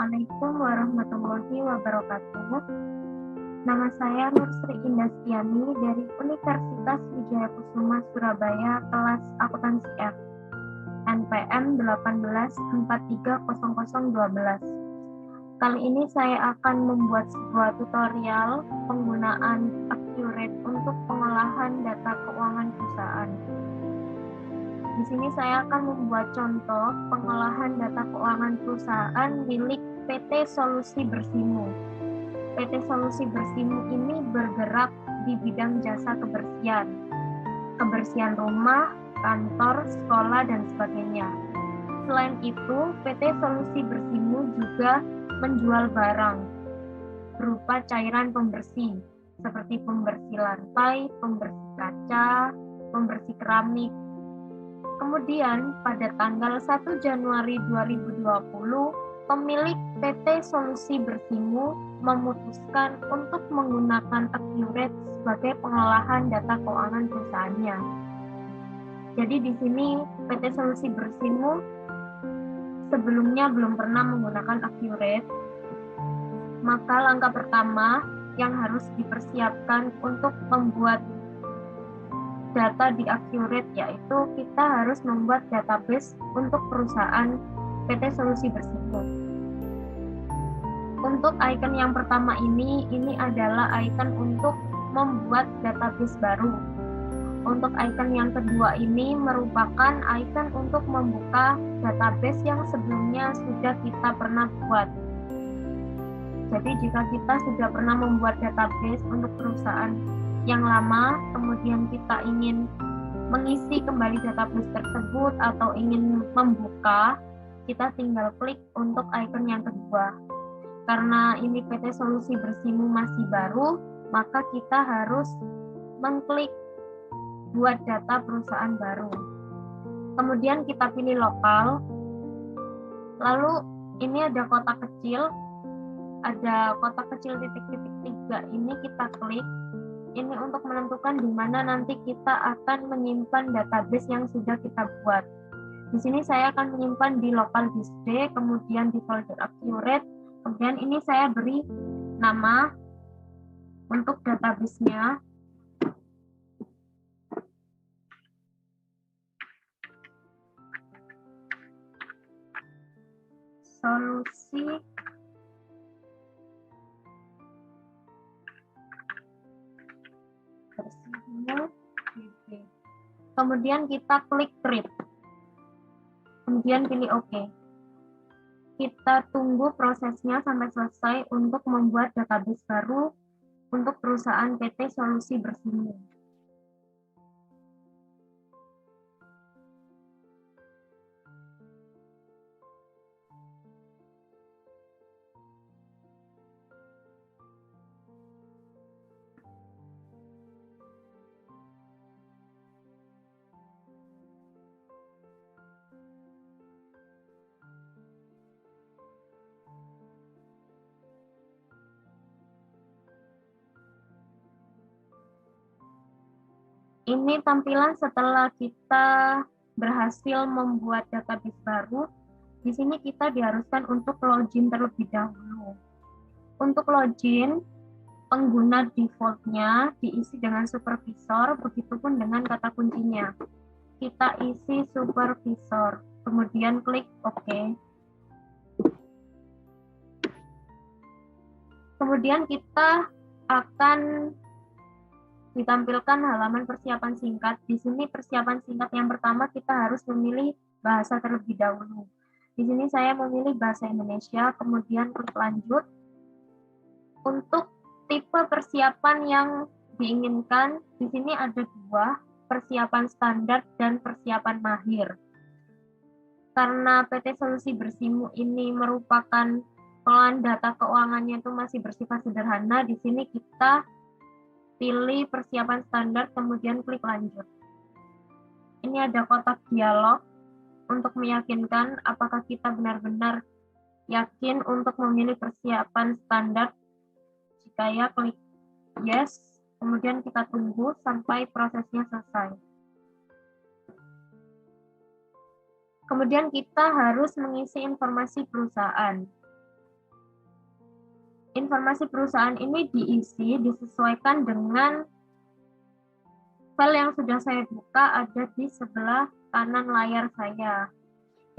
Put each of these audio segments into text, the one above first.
Assalamualaikum warahmatullahi wabarakatuh. Nama saya Nursri Indastiani dari Universitas Wijayakusuma Surabaya, kelas akuntansi F, NPM 18430012. Kali ini saya akan membuat sebuah tutorial penggunaan Accurate untuk pengolahan data keuangan perusahaan. Di sini saya akan membuat contoh pengolahan data keuangan perusahaan milik PT Solusi Bersimu. PT Solusi Bersimu ini bergerak di bidang jasa kebersihan rumah, kantor, sekolah, dan sebagainya. Selain itu, PT Solusi Bersimu juga menjual barang berupa cairan pembersih, seperti pembersih lantai, pembersih kaca, pembersih keramik. Kemudian, pada tanggal 1 Januari 2020, pemilik PT Solusi Bersimu memutuskan untuk menggunakan Accurate sebagai pengolahan data keuangan perusahaannya. Jadi di sini PT Solusi Bersimu sebelumnya belum pernah menggunakan Accurate. Maka langkah pertama yang harus dipersiapkan untuk membuat data di Accurate yaitu kita harus membuat database untuk perusahaan PT Solusi Bersimu. Untuk icon yang pertama ini adalah icon untuk membuat database baru. Untuk icon yang kedua ini merupakan icon untuk membuka database yang sebelumnya sudah kita pernah buat. Jadi jika kita sudah pernah membuat database untuk perusahaan yang lama, kemudian kita ingin mengisi kembali database tersebut atau ingin membuka, kita tinggal klik untuk icon yang kedua. Karena ini PT Solusi Bersimu masih baru, maka kita harus mengklik buat data perusahaan baru. Kemudian kita pilih lokal, lalu ini ada kotak kecil titik-titik 3, ini kita klik. Ini untuk menentukan di mana nanti kita akan menyimpan database yang sudah kita buat. Di sini saya akan menyimpan di local disk D, kemudian di folder Accurate, kemudian ini saya beri nama untuk database-nya. Solusi Bersimu. Kemudian kita klik create. Kemudian pilih OK. Kita tunggu prosesnya sampai selesai untuk membuat database baru untuk perusahaan PT Solusi Bersimu. Ini tampilan setelah kita berhasil membuat database baru. Di sini kita diharuskan untuk login terlebih dahulu. Untuk login, pengguna default-nya diisi dengan supervisor, begitupun dengan kata kuncinya. Kita isi supervisor, kemudian klik OK. Kemudian kita akan ditampilkan halaman persiapan singkat. Di sini persiapan singkat yang pertama kita harus memilih bahasa terlebih dahulu. Di sini saya memilih bahasa Indonesia, kemudian klik lanjut. Untuk tipe persiapan yang diinginkan, di sini ada dua, persiapan standar dan persiapan mahir. Karena PT Solusi Bersimu ini merupakan pengelolaan data keuangannya itu masih bersifat sederhana, di sini kita pilih persiapan standar, kemudian klik lanjut. Ini ada kotak dialog untuk meyakinkan apakah kita benar-benar yakin untuk memilih persiapan standar. Jika ya, klik yes, kemudian kita tunggu sampai prosesnya selesai. Kemudian kita harus mengisi informasi perusahaan. informasi perusahaan ini disesuaikan dengan file yang sudah saya buka, ada di sebelah kanan layar saya.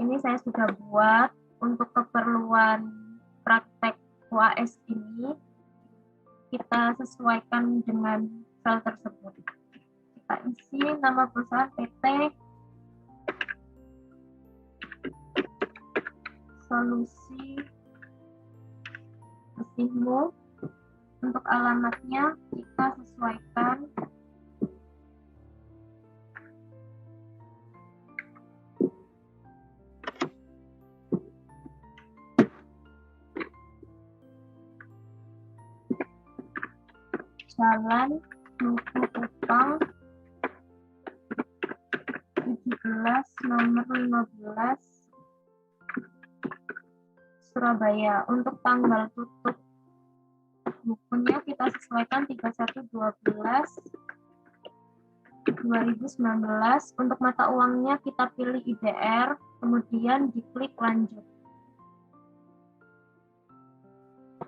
Ini saya sudah buat untuk keperluan praktek UAS ini, kita sesuaikan dengan file tersebut. Kita isi nama perusahaan PT Solusi Bersihmu. Untuk alamatnya kita sesuaikan. Jalan Duku Kupang 17 nomor 15 Surabaya. Untuk tanggal tutup bukunya kita sesuaikan 31/12/2019. Untuk mata uangnya kita pilih IDR, kemudian diklik lanjut.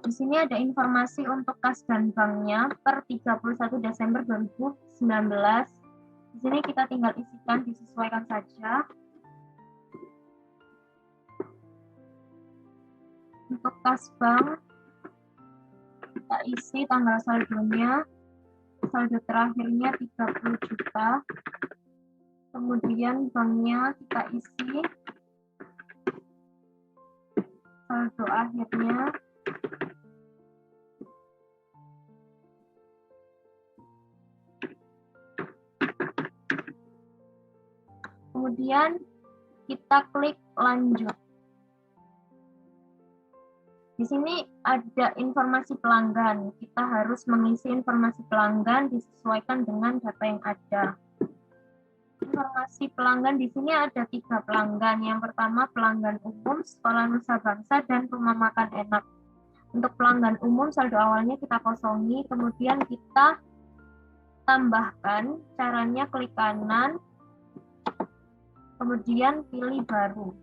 Di sini ada informasi untuk kas dan banknya per 31 Desember 2019. Di sini kita tinggal isikan, disesuaikan saja. Untuk kas bank, kita isi tanggal saldonya, saldo terakhirnya 30 juta. Kemudian banknya kita isi saldo akhirnya. Kemudian kita klik lanjut. Di sini ada informasi pelanggan. Kita harus mengisi informasi pelanggan disesuaikan dengan data yang ada. Informasi pelanggan di sini ada 3 pelanggan. Yang pertama pelanggan umum, Sekolah Nusa Bangsa, dan Rumah Makan Enak. Untuk pelanggan umum saldo awalnya kita kosongi, kemudian kita tambahkan. Caranya klik kanan, kemudian pilih baru.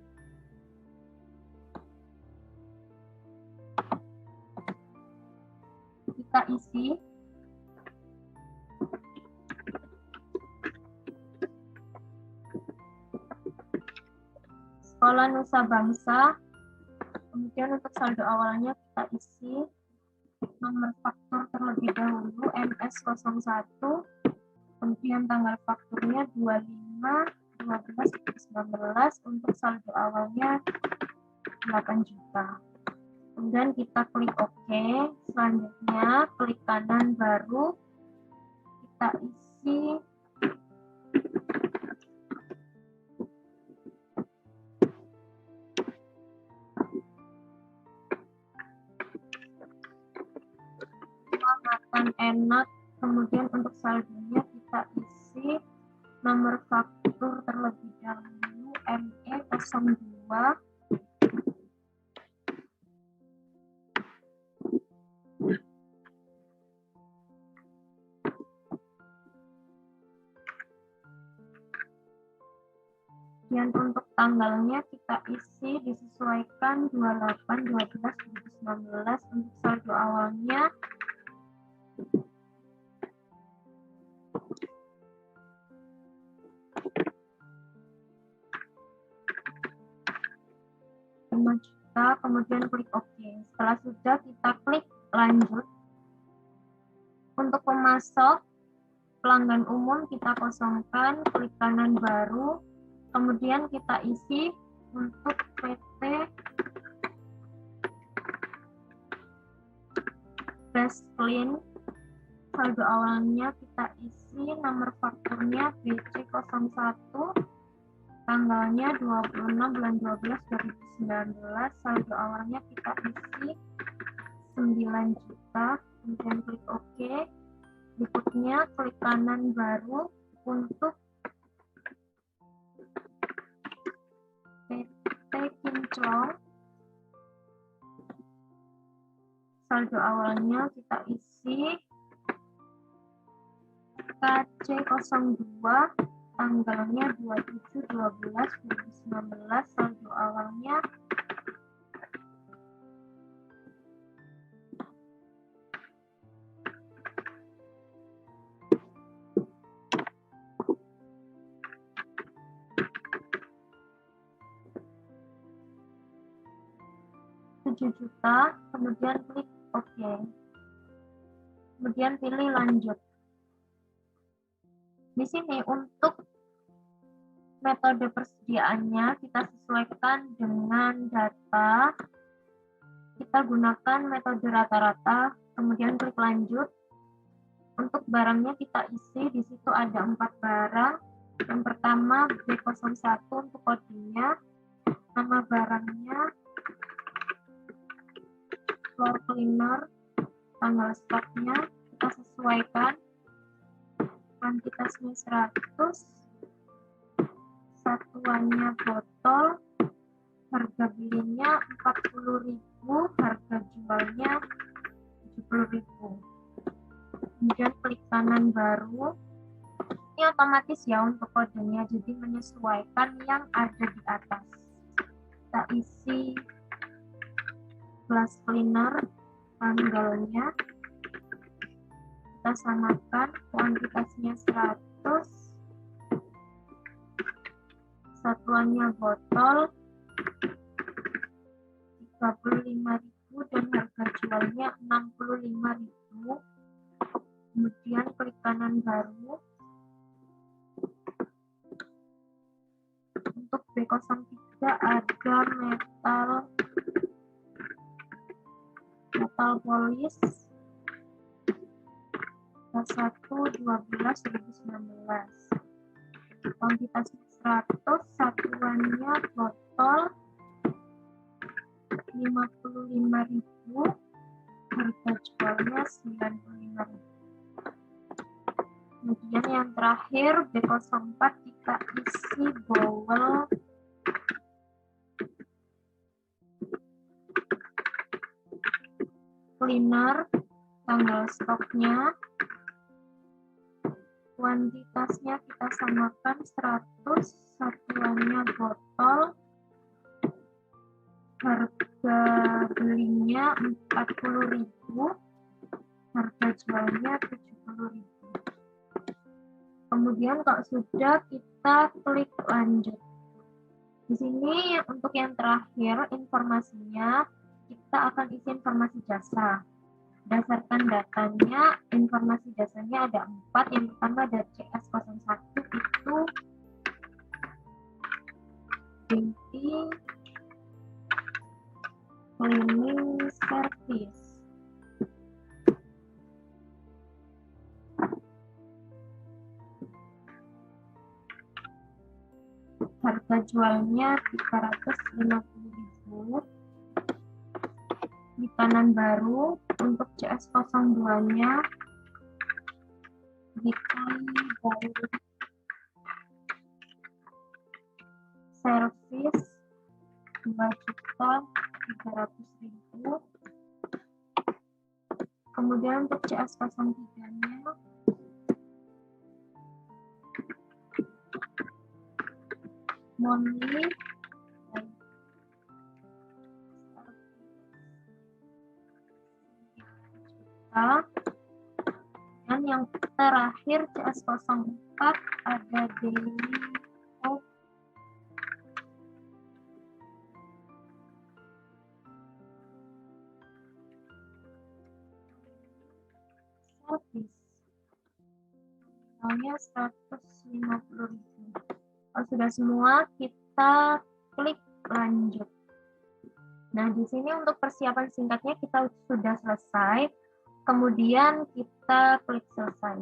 Kita isi. Sekolah Nusa Bangsa. Kemudian untuk saldo awalnya kita isi. Nomor faktur terlebih dahulu MS01. Kemudian tanggal fakturnya 25/12/2019. Untuk saldo awalnya 8 juta. Kemudian kita klik OK. Selanjutnya klik kanan baru. Kita isi makan enak. Kemudian untuk saldonya kita isi nomor faktur terlebih dahulu ME02. Dan untuk tanggalnya kita isi disesuaikan 28/12/2019. Untuk saldo awalnya Rp5 juta, kemudian klik OK. Setelah sudah kita klik lanjut. Untuk pemasok pelanggan umum kita kosongkan, klik kanan baru. Kemudian kita isi untuk PT Best Clean. Saldo awalnya kita isi, nomor fakturnya BC01, tanggalnya 26/12/2019. Saldo awalnya kita isi 9 juta. Kemudian klik OK. Berikutnya klik kanan baru untuk PT Kinclong. Saldo awalnya kita isi KC02, tanggalnya 27/12/2019. Saldo awalnya 7 juta, kemudian klik OK. Kemudian pilih lanjut. Di sini untuk metode persediaannya kita sesuaikan dengan data. Kita gunakan metode rata-rata, kemudian klik lanjut. Untuk barangnya kita isi, di situ ada 4 barang. Yang pertama B01 untuk kodenya, nama barangnya, floor cleaner, tanggal stoknya kita sesuaikan, kuantitasnya 100, satuannya botol, harga belinya 40.000, harga jualnya 70.000. Kemudian klik kanan baru. Ini otomatis ya untuk kodenya, jadi menyesuaikan yang ada di atas. Kita isi glass cleaner, tanggalnya kita samakan, kuantitasnya 100, satuannya botol 35.000 dan harga jualnya 65.000. Kemudian klik kanan baru. Untuk B03 ada metal polis 1/12/2019. Kuantitasnya 100, satuannya botol 55.000, harga jualnya 95.000. Kemudian yang terakhir B04 kita isi bowel cleaner, tanggal stoknya, kuantitasnya kita samakan 100, satuannya botol, harga belinya 40.000, harga jualnya 70.000. Kemudian kalau sudah, kita klik lanjut. Di sini untuk yang terakhir informasinya, kita akan isi informasi jasa. Berdasarkan datanya, informasi jasanya ada 4. Yang pertama ada CS01 itu painting cleaning service. Harga jualnya 350.000. Di kanan baru untuk CS02-nya weekly dari service 2.300.000. Kemudian untuk CS03-nya monthly dan yang terakhir CS04 ada daily of service, nominalnya 150.000. Kalau sudah semua, kita klik lanjut. Nah, di sini untuk persiapan singkatnya kita sudah selesai. Kemudian kita klik selesai.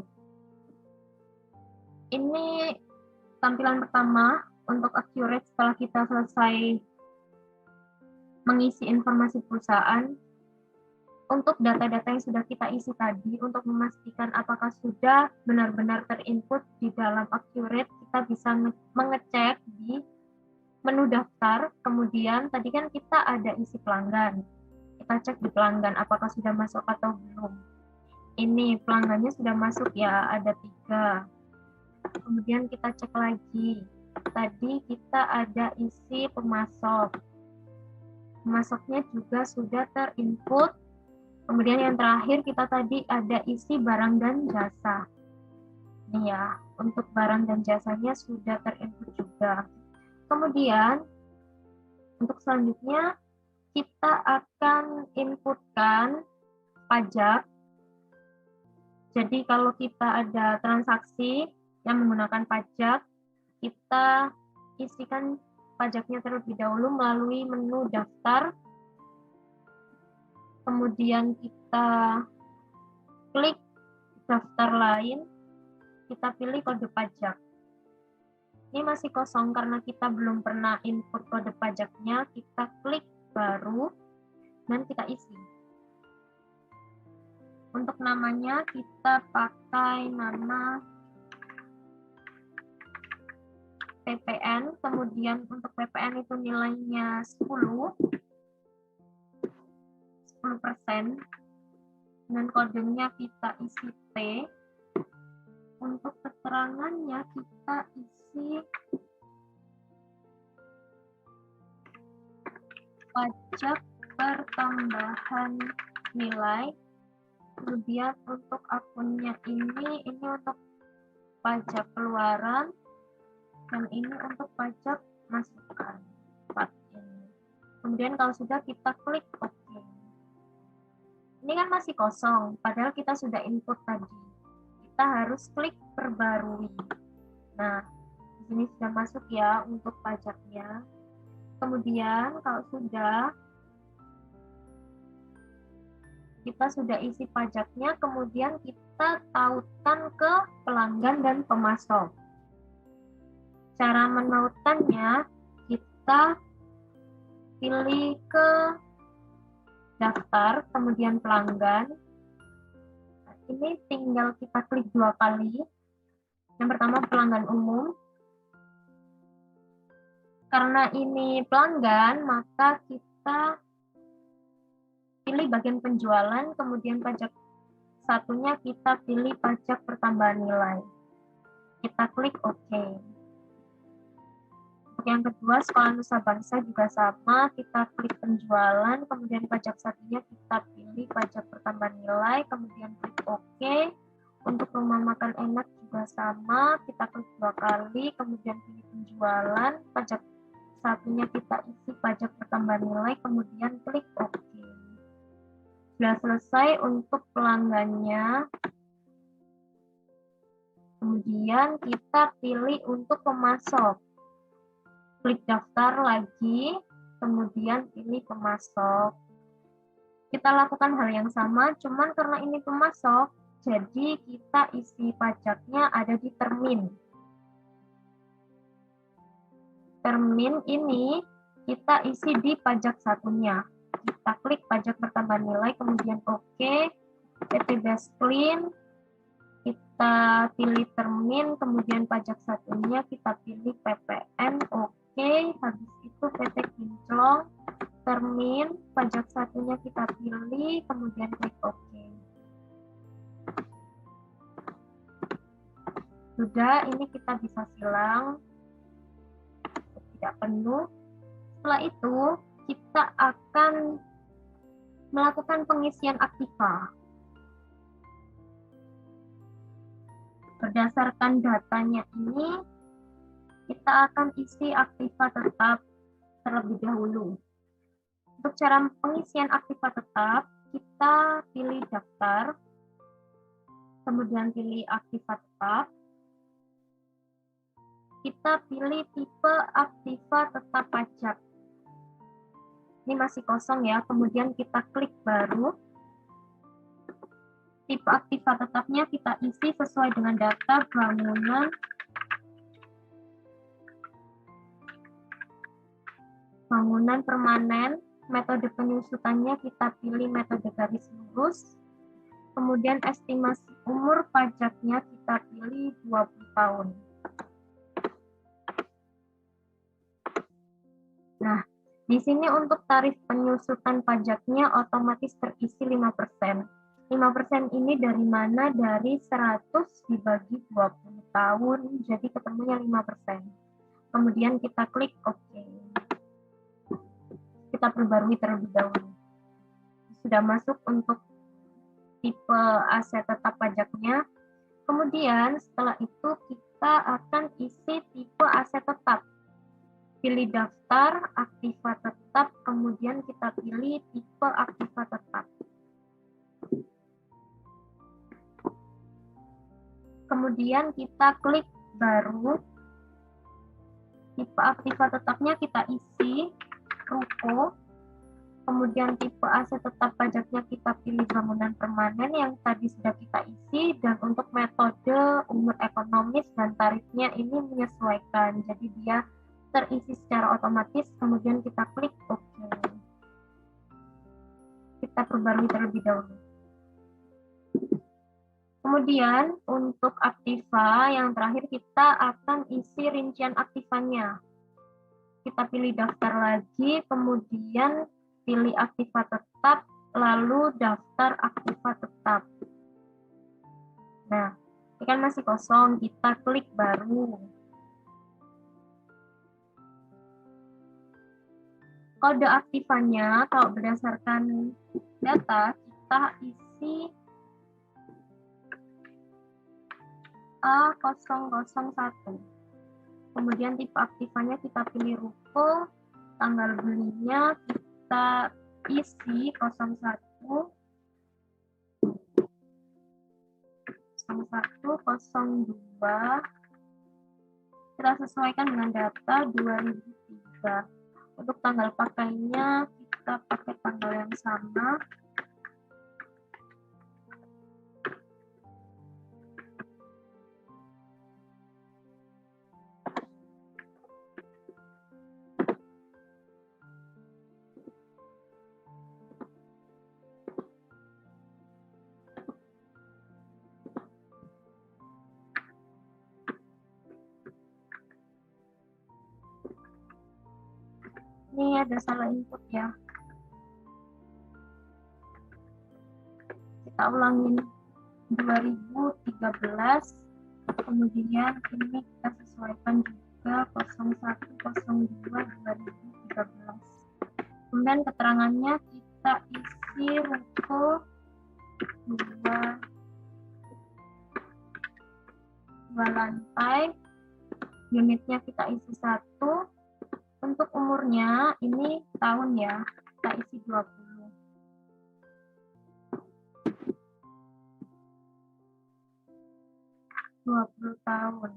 Ini tampilan pertama untuk accurate setelah kita selesai mengisi informasi perusahaan. Untuk data-data yang sudah kita isi tadi, untuk memastikan apakah sudah benar-benar terinput di dalam accurate, kita bisa mengecek di menu daftar. Kemudian tadi kan kita ada isi pelanggan. Kita cek di pelanggan apakah sudah masuk atau belum. Ini pelanggannya sudah masuk ya, ada 3. Kemudian kita cek lagi. Tadi kita ada isi pemasok. Pemasoknya juga sudah terinput. Kemudian yang terakhir kita tadi ada isi barang dan jasa. Ini ya, untuk barang dan jasanya sudah terinput juga. Kemudian untuk selanjutnya kita akan inputkan pajak. Jadi kalau kita ada transaksi yang menggunakan pajak, kita isikan pajaknya terlebih dahulu melalui menu daftar. Kemudian kita klik daftar lain, kita pilih kode pajak. Ini masih kosong karena kita belum pernah input kode pajaknya, kita klik baru dan kita isi. Untuk namanya kita pakai nama PPN, kemudian untuk PPN itu nilainya 10%, dan kodenya kita isi T. Untuk keterangannya kita isi pajak pertambahan nilai. Kemudian untuk akunnya ini untuk pajak keluaran dan ini untuk pajak masukan. Kemudian kalau sudah kita klik OK. Ini kan masih kosong, padahal kita sudah input tadi. Kita harus klik perbarui. Nah, di sini sudah masuk ya untuk pajaknya. Kemudian kalau kita sudah isi pajaknya, kemudian kita tautkan ke pelanggan dan pemasok. Cara menautkannya, kita pilih ke daftar, kemudian pelanggan. Ini tinggal kita klik 2 kali. Yang pertama pelanggan umum. Karena ini pelanggan, maka kita pilih bagian penjualan, kemudian pajak satunya kita pilih pajak pertambahan nilai. Kita klik OK. Untuk yang kedua, Sekolah Nusa Bangsa juga sama, kita klik penjualan, kemudian pajak satunya kita pilih pajak pertambahan nilai, kemudian klik OK. Untuk Rumah Makan Enak juga sama, kita klik 2 kali, kemudian pilih penjualan, pajak satunya kita isi pajak pertambahan nilai, kemudian klik OK. Sudah selesai untuk pelanggannya. Kemudian kita pilih untuk pemasok. Klik daftar lagi, kemudian pilih pemasok. Kita lakukan hal yang sama, cuman karena ini pemasok, jadi kita isi pajaknya ada di termin. Termin ini kita isi di pajak satunya. Kita klik pajak pertambahan nilai, kemudian OK, PT Basklin, kita pilih termin, kemudian pajak satunya kita pilih PPN, OK, habis itu PT Kinclong, termin, pajak satunya kita pilih, kemudian klik OK. Sudah, ini kita bisa silang, tidak penuh. Setelah itu, kita akan melakukan pengisian aktiva. Berdasarkan datanya ini, kita akan isi aktiva tetap terlebih dahulu. Untuk cara pengisian aktiva tetap, kita pilih daftar, kemudian pilih aktiva tetap. Kita pilih tipe aktiva tetap pajak. Ini masih kosong ya, kemudian kita klik baru. Tipe aktiva tetapnya kita isi sesuai dengan data bangunan permanen. Metode penyusutannya kita pilih metode garis lurus. Kemudian estimasi umur pajaknya kita pilih 20 tahun. Nah, di sini untuk tarif penyusutan pajaknya otomatis terisi 5%. 5% ini dari mana? Dari 100 dibagi 20 tahun, jadi ketemunya 5%. Kemudian kita klik OK. Kita perbarui terlebih dahulu. Sudah masuk untuk tipe aset tetap pajaknya. Kemudian setelah itu kita akan isi tipe aset tetap. pilih daftar, aktiva tetap, kemudian kita pilih tipe aktiva tetap. Kemudian kita klik baru, tipe aktiva tetapnya kita isi, ruko, kemudian tipe aset tetap pajaknya kita pilih bangunan permanen yang tadi sudah kita isi, dan untuk metode umur ekonomis dan tarifnya ini menyesuaikan, jadi dia terisi secara otomatis, kemudian kita klik OK. Kita perbarui terlebih dahulu. Kemudian untuk aktiva yang terakhir kita akan isi rincian aktivanya. Kita pilih daftar lagi, kemudian pilih aktiva tetap, lalu daftar aktiva tetap. Nah, ini kan masih kosong, kita klik baru. Kode aktivanya, kalau berdasarkan data, kita isi A001. Kemudian tipe aktivanya kita pilih ruko, tanggal belinya kita isi 01, 0102, kita sesuaikan dengan data 2003. Untuk tanggal pakainya kita pakai tanggal yang sama. Ini ada salah input ya. Kita ulangin 2013, kemudian ini kita sesuaikan juga 0102 2013. Kemudian keterangannya kita isi ruko 2 lantai, unitnya kita isi 1. Untuk umurnya ini tahun ya, kita isi 20. Tahun.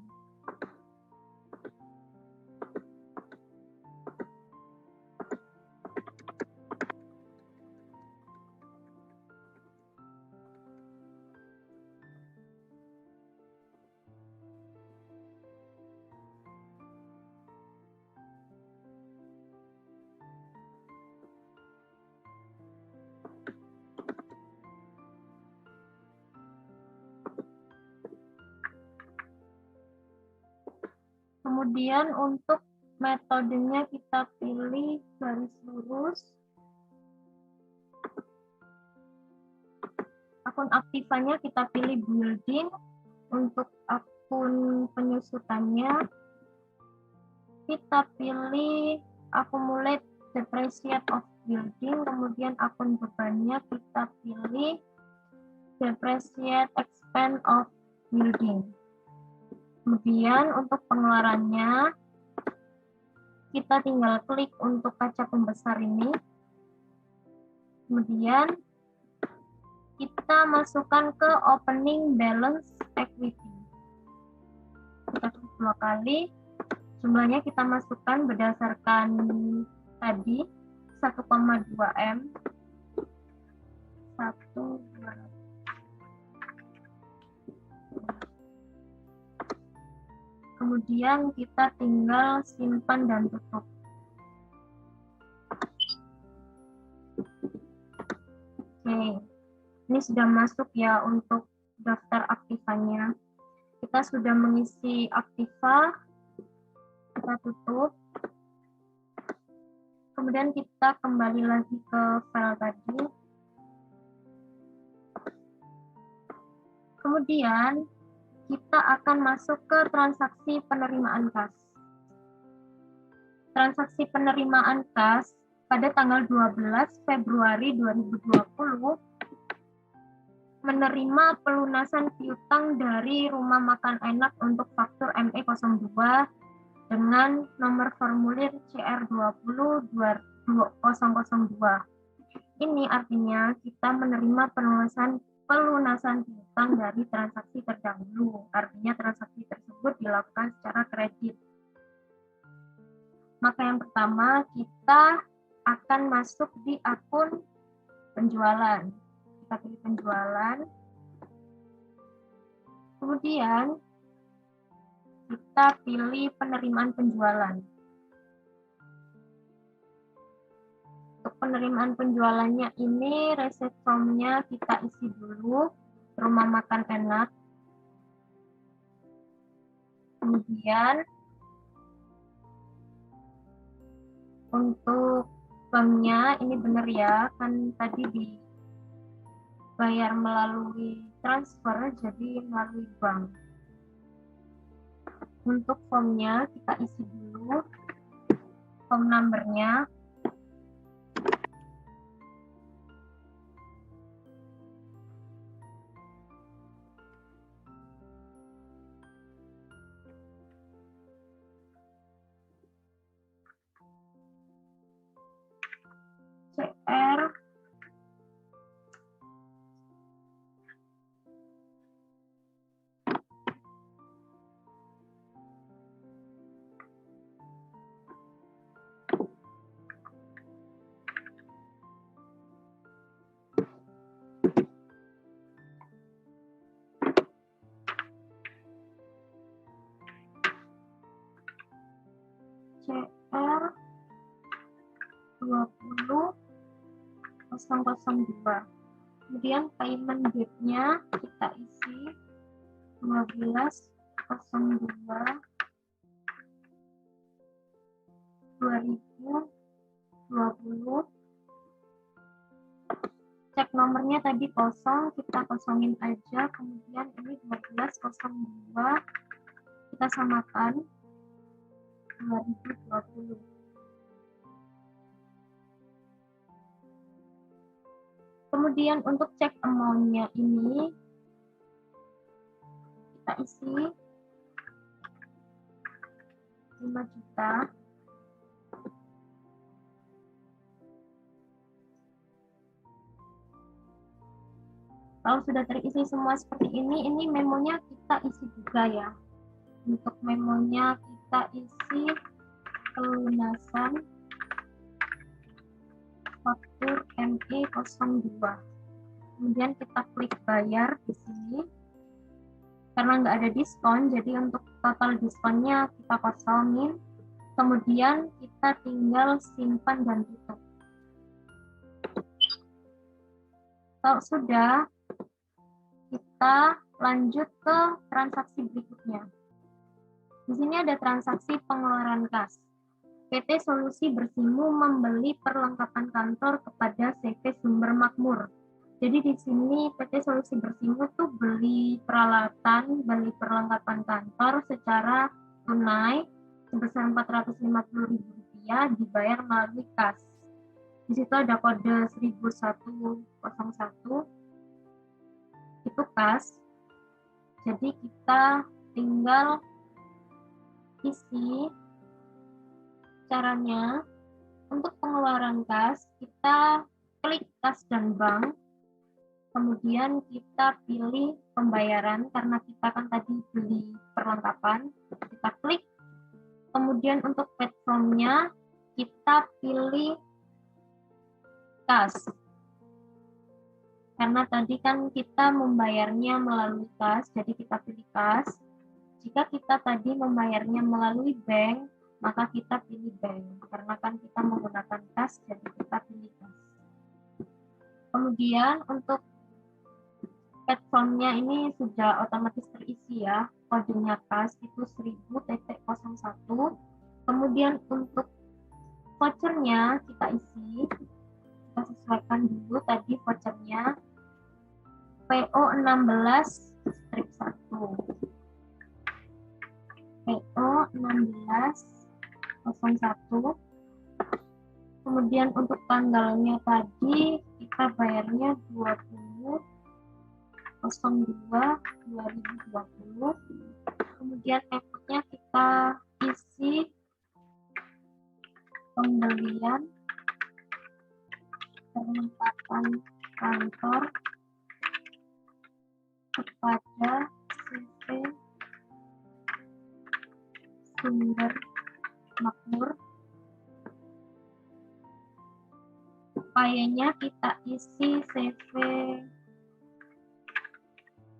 Kemudian untuk metodenya kita pilih garis lurus. Akun aktifannya kita pilih building. Untuk akun penyusutannya kita pilih accumulate depreciate of building. Kemudian akun bebannya kita pilih depreciate expense of building. Kemudian untuk pengeluarannya, kita tinggal klik untuk kaca pembesar ini. Kemudian kita masukkan ke opening balance equity. Kita klik 2 kali, jumlahnya kita masukkan berdasarkan tadi 1,2 M. 1,2. Kemudian kita tinggal simpan dan tutup. Oke, ini sudah masuk ya untuk daftar aktifannya. Kita sudah mengisi aktiva, kita tutup. Kemudian kita kembali lagi ke file tadi. Kemudian kita akan masuk ke transaksi penerimaan kas. Transaksi penerimaan kas pada tanggal 12 Februari 2020 menerima pelunasan piutang dari Rumah Makan Enak untuk faktur ME02 dengan nomor formulir CR20-2002. Ini artinya kita menerima pelunasan piutang dari transaksi terdahulu. Artinya transaksi tersebut dilakukan secara kredit. Maka yang pertama kita akan masuk di akun penjualan. Kita pilih penjualan. Kemudian kita pilih penerimaan penjualan. Untuk penerimaan penjualannya ini receipt form-nya kita isi dulu, rumah makan enak. Kemudian untuk banknya ini benar ya, kan tadi dibayar melalui transfer, jadi melalui bank. Untuk formnya kita isi dulu, form numbernya. CR CR 20.002. Kemudian payment date-nya kita isi 12.02.2020. Cek nomornya tadi kosong, kita kosongin aja. Kemudian ini 12.02, kita samakan 2020. Kemudian untuk cek amount-nya ini kita isi 5 juta. Kalau sudah terisi semua seperti ini memonya kita isi juga ya. Untuk memonya kita isi pelunasan faktur ME02. Kemudian kita klik bayar di sini. Karena nggak ada diskon, jadi untuk total diskonnya kita kosongin. Kemudian kita tinggal simpan dan tutup. Kalau sudah, kita lanjut ke transaksi berikutnya. Di sini ada transaksi pengeluaran kas. PT Solusi Bersimu membeli perlengkapan kantor kepada CV Sumber Makmur. Jadi di sini PT Solusi Bersimu tuh beli peralatan, beli perlengkapan kantor secara tunai sebesar Rp450.000 dibayar melalui kas. Di situ ada kode 1101. Itu kas. Jadi kita tinggal isi. Caranya, untuk pengeluaran kas, kita klik kas dan bank, kemudian kita pilih pembayaran, karena kita kan tadi beli perlengkapan, kita klik, kemudian untuk platformnya, kita pilih kas, karena tadi kan kita membayarnya melalui kas, jadi kita pilih kas. Jika kita tadi membayarnya melalui bank, maka kita pilih bank, karena kan kita menggunakan kas, jadi kita pilih kas. Kemudian untuk platformnya ini sudah otomatis terisi ya, kodenya kas itu 1000.01. Kemudian untuk vouchernya kita isi, kita sesuaikan dulu tadi vouchernya PO 16-1. PO 16-01. Kemudian untuk tanggalnya tadi kita bayarnya 20.02.2020. Kemudian effortnya kita isi isi pembelian perlengkapan kantor kepada CV sumber makmur. Upayanya kita isi CV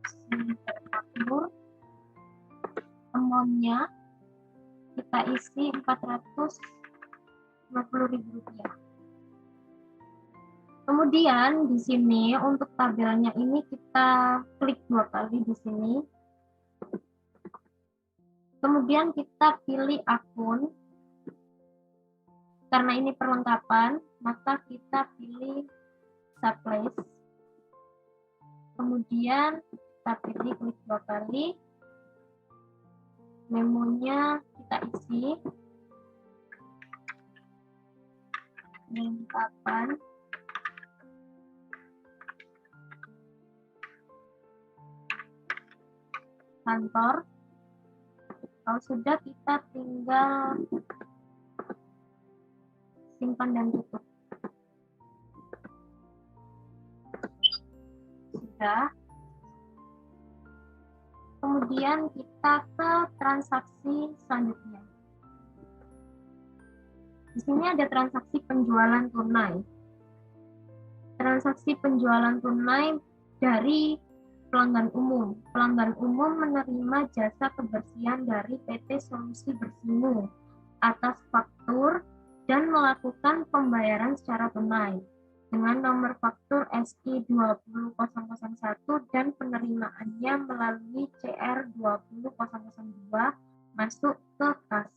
sumber makmur, amount-nya kita isi Rp450.000. Kemudian di sini untuk tabelnya ini kita klik 2 kali di sini. Kemudian kita pilih akun. Karena ini perlengkapan, maka kita pilih supplies. Kemudian kita pilih klik 2 kali. Memonya kita isi. Perlengkapan kantor. Kalau sudah, kita tinggal simpan dan tutup. Sudah. Kemudian kita ke transaksi selanjutnya. Di sini ada transaksi penjualan tunai. Transaksi penjualan tunai dari pelanggan umum. Pelanggan umum menerima jasa kebersihan dari PT Solusi Bersihmu atas faktur dan melakukan pembayaran secara tunai dengan nomor faktur SI 20001 dan penerimaannya melalui CR 20002 masuk ke kas.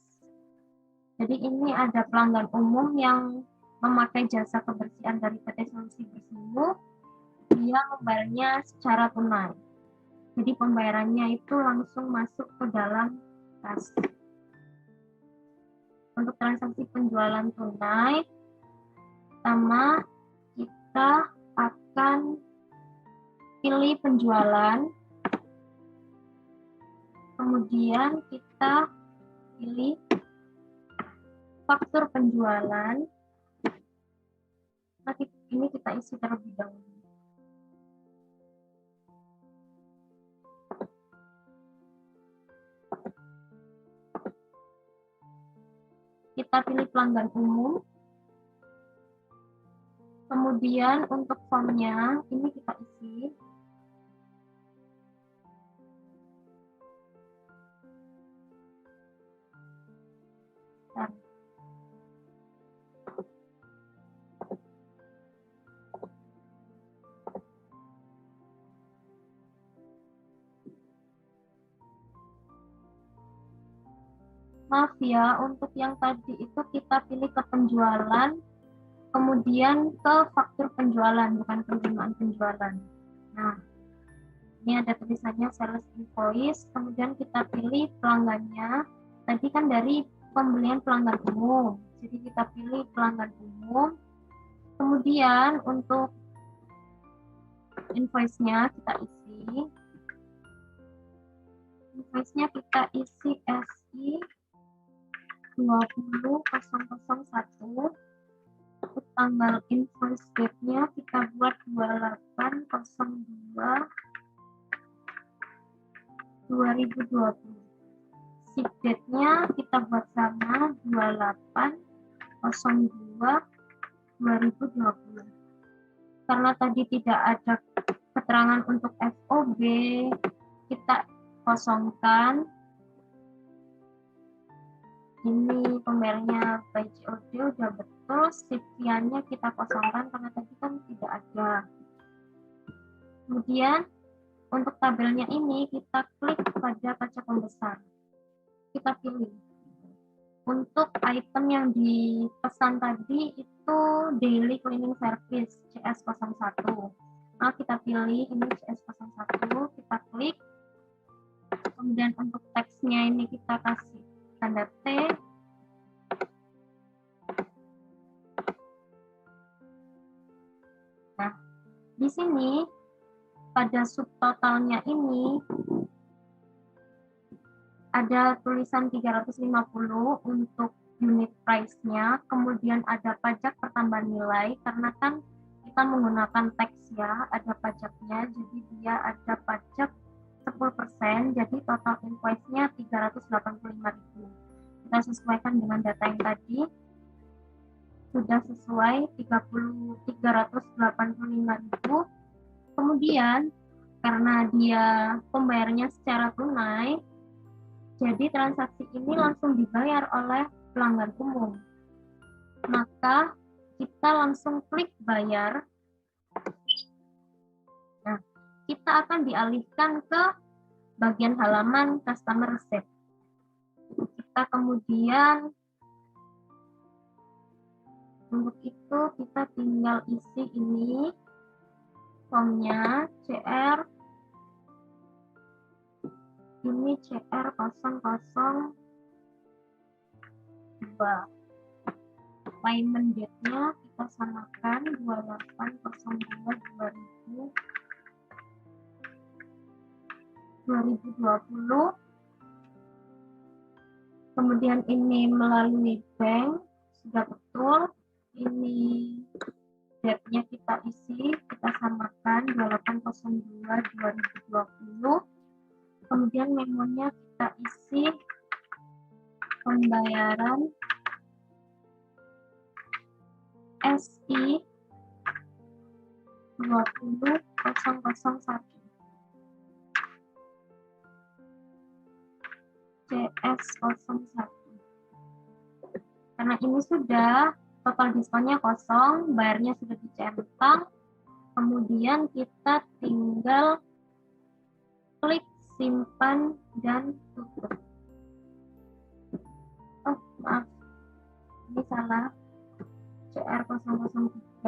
Jadi ini ada pelanggan umum yang memakai jasa kebersihan dari PT Solusi Bersihmu, dia membayarnya secara tunai. Jadi pembayarannya itu langsung masuk ke dalam kas. Untuk transaksi penjualan tunai, pertama kita akan pilih penjualan, kemudian kita pilih faktur penjualan. Nah, ini kita isi terlebih dahulu. Kita pilih pelanggan umum. Kemudian untuk formnya, ini kita isi. Bentar. Maaf ya, untuk yang tadi itu kita pilih ke penjualan, kemudian ke faktur penjualan, bukan penerimaan penjualan. Nah, ini ada tulisannya sales invoice, kemudian kita pilih pelanggannya. Tadi kan dari pembelian pelanggan umum, jadi kita pilih pelanggan umum. Kemudian untuk invoice-nya kita isi. Invoice-nya kita isi SI 20001. Tanggal invoice date-nya kita buat 28/02/2020. Ship date-nya kita buat sama 28/02/2020. Karena tadi tidak ada keterangan untuk FOB, kita kosongkan. Ini pembayarannya by COD udah betul, sekiannya kita kosongkan karena tadi kan tidak ada. Kemudian untuk tabelnya ini kita klik pada kaca pembesar. Kita pilih. Untuk item yang dipesan tadi itu daily cleaning service CS01. Nah, kita pilih ini CS01, kita klik. Kemudian untuk teksnya ini kita kasih tanda T. Nah, di sini pada subtotalnya ini ada tulisan 350 untuk unit price-nya, kemudian ada pajak pertambahan nilai, karena kan kita menggunakan teks ya, ada pajaknya, jadi dia ada pajak 10%, jadi total invoice-nya 385.000. Kita sesuaikan dengan data yang tadi, sudah sesuai 385.000. Kemudian karena dia pembayarannya secara tunai, jadi transaksi ini langsung dibayar oleh pelanggan umum. Maka kita langsung klik bayar. Nah, kita akan dialihkan ke bagian halaman customer receipt. Kita kemudian untuk itu kita tinggal isi ini formnya CR ini CR002. Payment date-nya kita samakan 28.02.2020. Kemudian ini melalui bank, sudah betul. Ini date-nya kita isi, kita samakan 28.02.2020. Kemudian memonya kita isi pembayaran SI 20.001. CS01. Karena ini sudah total diskonnya kosong, bayarnya sudah dicentang, kemudian kita tinggal klik simpan dan tutup. Oh, maaf, ini salah. CR003,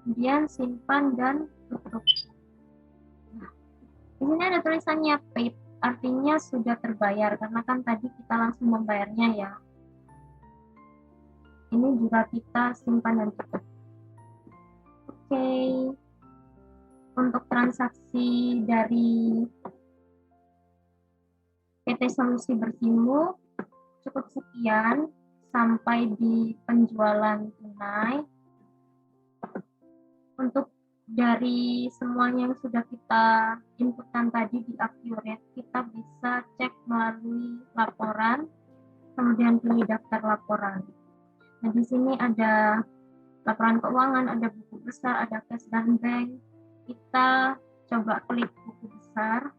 kemudian simpan dan tutup. Nah, di sini ada tulisannya paid, artinya sudah terbayar, karena kan tadi kita langsung membayarnya ya. Ini juga kita simpan dan tutup. Oke. Untuk transaksi dari PT Solusi Bersimu cukup sekian sampai di penjualan tunai. Untuk dari semuanya yang sudah kita inputkan tadi di Accurate, kita bisa cek melalui laporan, kemudian pilih daftar laporan. Nah, di sini ada laporan keuangan, ada buku besar, ada cash dan bank. Kita coba klik buku besar,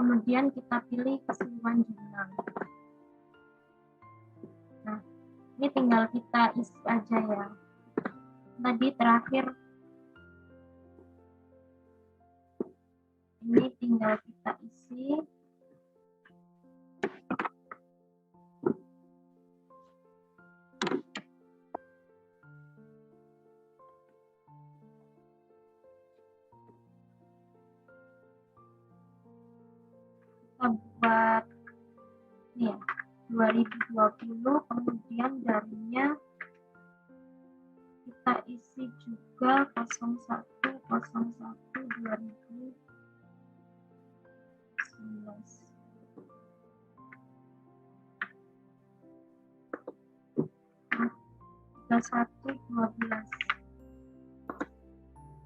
kemudian kita pilih keseluruhan jurnal. Nah, ini tinggal kita isi aja ya. Tadi terakhir, ini tinggal kita isi. Kita buat ya 2020, kemudian darinya kita isi juga 01/01/2019. 31/12.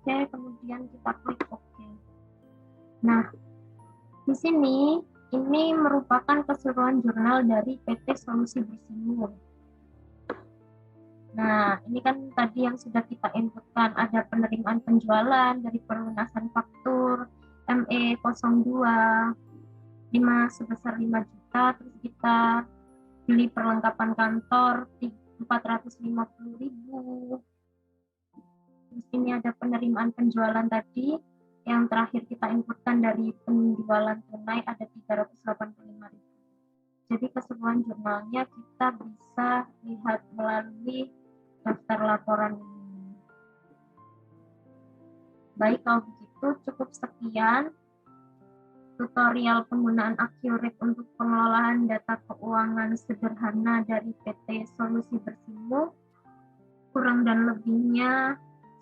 Oke, kemudian kita klik OK. Nah, di sini ini merupakan keseluruhan jurnal dari PT Solusi Bersimu. Nah, ini kan tadi yang sudah kita inputkan, ada penerimaan penjualan dari pelunasan faktur ME02 sebesar 5 juta, terus kita beli perlengkapan kantor 450.000. Terus ini ada penerimaan penjualan tadi, yang terakhir kita inputkan dari penjualan tunai ada 385.000. Jadi keseluruhan jurnalnya kita bisa lihat melalui daftar laporan ini. Baik, kalau begitu cukup sekian tutorial penggunaan Accurate untuk pengelolaan data keuangan sederhana dari PT Solusi Bersimu. Kurang dan lebihnya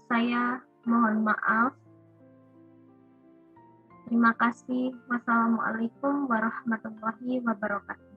saya mohon maaf. Terima kasih. Wassalamualaikum warahmatullahi wabarakatuh.